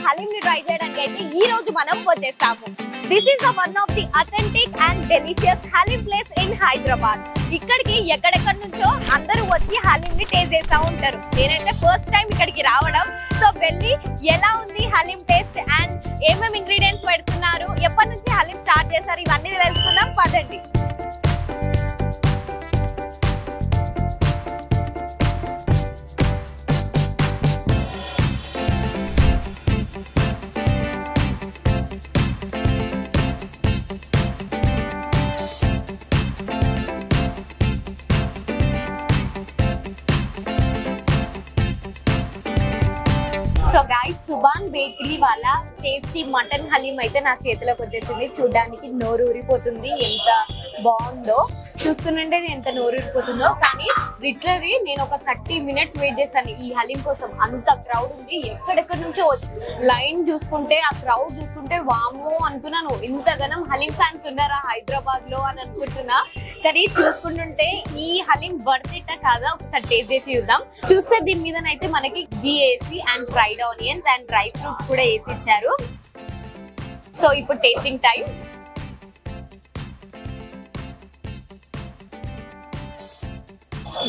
హలీం ని ట్రై చేయడానికి అయితే ఈ రోజు మనం వచ్చేస్తాము. This is one of the authentic and delicious haleem place in Hyderabad. ఇక్కడికి ఎక్కడెక్కడ నుంచో అందరూ వచ్చి హలీం ని టేస్ట్ చేస్తూ ఉంటారు. నేనైతే ఫస్ట్ టైం ఇక్కడికి రావడం. సో వెళ్ళి ఎలా ఉంది హలీం టేస్ట్ అండ్ ఏమేమి ఇంగ్రీడియంట్స్ పెడుతున్నారు, ఎప్పటి నుంచి హలీం స్టార్ట్ చేశారు, ఇవన్నీ తెలుసుకుందాం పదండి. సో గైస్, సుబాన్ బేకరీ వాళ్ళ టేస్టీ మటన్ హలీం అయితే నా చేతిలోకి వచ్చేసింది. చూడడానికి నోరు ఊరిపోతుంది, ఎంత బాగుందో చూస్తుంటే ఎంత నోరు ఊరిపోతుందో. కానీ లిటరలీ నేను ఒక 30 minutes వెయిట్ చేశాను ఈ హలీం కోసం. అంత క్రౌడ్ ఉంది, ఎక్కడెక్కడి నుంచో వచ్చి లైన్ చూసుకుంటే, ఆ క్రౌడ్ చూసుకుంటే వామ్మో అనుకున్నాను, ఇంతగానం హలీం ఫ్యాన్స్ ఉన్నారా హైదరాబాద్ లో అని అనుకుంటున్నా. కానీ చూసుకుంటుంటే ఈ హలీం వర్త్ ఇట్ కాదా ఒకసారి టేస్ట్ చేసి చూద్దాం. చూస్తే దీని మీదనైతే మనకి ఘీ వేసి and fried onions and dry fruits కూడా వేసి ఇచ్చారు. సో ఇప్పుడు టేస్టింగ్ టైం.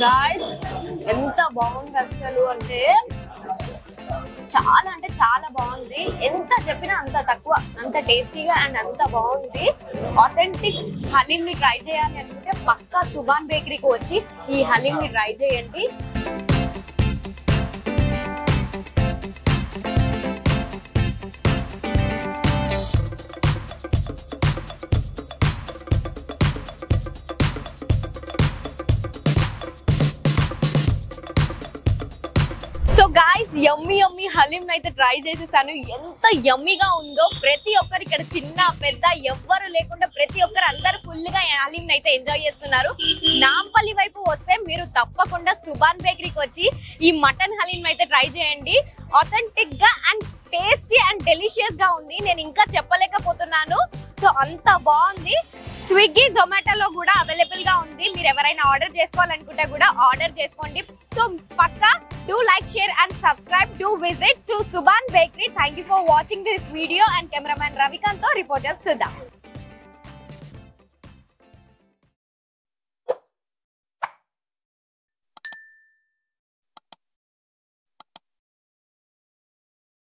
గాయ్స్, ఎంత బాగుంది అసలు అంటే చాలా బాగుంది. ఎంత చెప్పినా అంత తక్కువ, అంత టేస్టీగా అండ్ అంత బాగుంది. ఆథెంటిక్ హలీం ని ట్రై చేయాలి అనుకుంటే పక్కా సుబాన్ బేకరీకి వచ్చి ఈ హలీం ని ట్రై చేయండి. సో గాయ్స్, యమ్మీ హలీం అయితే ట్రై చేసేసాను. ఎంత యమ్మీగా ఉందో. ప్రతి ఒక్కరు ఇక్కడ చిన్న పెద్ద ఎవ్వరు లేకుండా ప్రతి ఒక్కరు అందరు ఫుల్ గా హలీం అయితే ఎంజాయ్ చేస్తున్నారు. నాంపల్లి వైపు వస్తే మీరు తప్పకుండా సుబాన్ బేకరీకి వచ్చి ఈ మటన్ హలీం అయితే ట్రై చేయండి. ఆథెంటిక్ గా అండ్ టేస్టీ అండ్ డెలిషియస్ గా ఉంది. నేను ఇంకా చెప్పలేకపోతున్నాను. సో అంత బాగుంది. స్విగ్గీ, జొమాటోలో కూడా అవైలబుల్ గా ఉంది. మీరు ఎవరైనా ఆర్డర్ చేసుకోవాలనుకుంటే కూడా ఆర్డర్ చేసుకోండి. సో పక్కా do like, share and subscribe. Do visit to Suban Bakery. Thank you for watching this video and cameraman Ravikant to reporter Sudha.